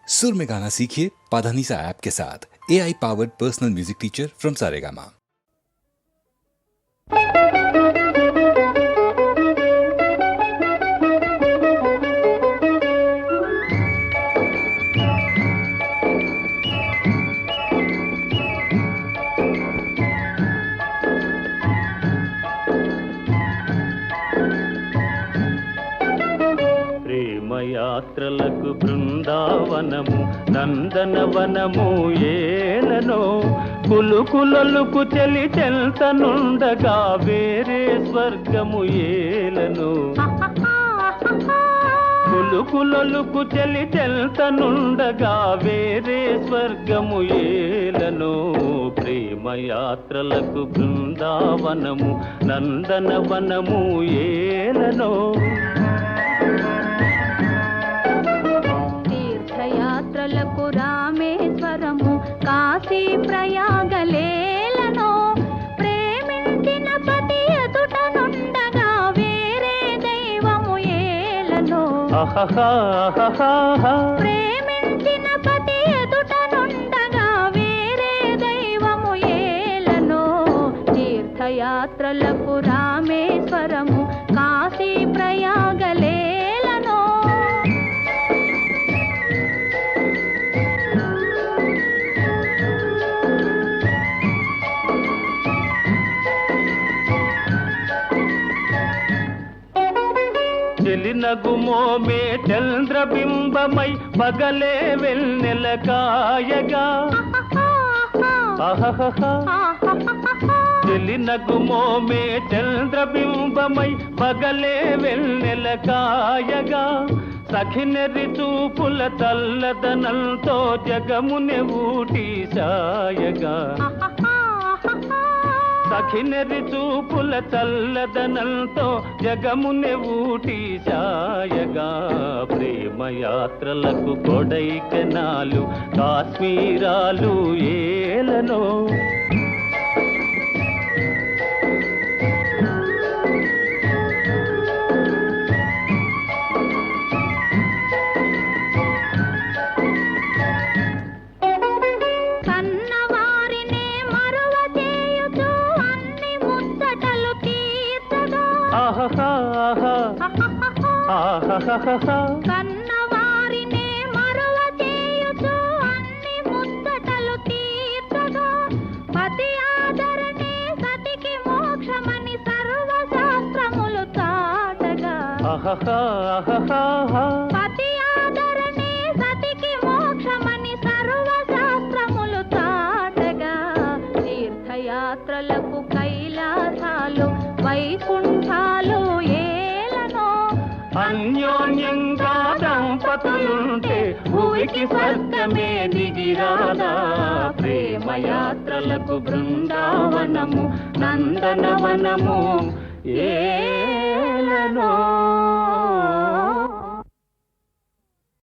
सुर में गाना सीखिए पाधानीसा ऐप के साथ। AI powered personal music teacher from Saregama. యాత్రలకు బృందావనము నందనవనము ఏలనో కులుకులలుకు చెలి చెల్తనుండగా వేరే స్వర్గము ఏలనో కులుకులలుకు చెలి చెల్తనుండగా వేరే స్వర్గము ఏలనో ప్రేమయాత్రలకు బృందావనము నందనవనము ఏలనో తీర్థయాత్రలకు రామేశ్వరము కాశీ ప్రయాగలేలను ప్రేమించిన పతి ఎదుట నుండగా వేరే దైవము ఏలను ప్రేమించిన పతి ఎదుట నుండగా వేరే దైవము ఏలను తీర్థయాత్రలకు రామేశ్వరము కాశీ ప్రయాగలేలను చెలినగుమోమే చంద్రబింబమై పగలే వెన్నెల కాయగా చెలినగుమోమే చంద్రబింబమై పగలే వెన్నెల కాయగా సఖినెరి చూపుల తల్లదనంతో జగముని ఊటి సాయగా సఖినెరి చూపుల చల్లదనంతో జగముని ఊటి సాయగా ప్రేమయాత్రలకు కొడైకెనాలు కాశ్మీరాలు ఏలనో కన్నవారినే మరువ చేయుచు అన్ని ముచ్చటలు తీర్చగా పతి ఆదరణే సతికి మోక్షమని సర్వశాస్త్రములు చాటగా పతి ఆదరణే సతికి మోక్షమని సర్వశాస్త్రములు చాటగా తీర్థయాత్రలకు కైలాసాలు వైకుంఠాలు అన్యోన్యంగా దంపతులుంటే భూమికి స్వర్గమే దిగిరాదా ప్రేమయాత్రలకు బృందావనము నందనవనము ఏలనో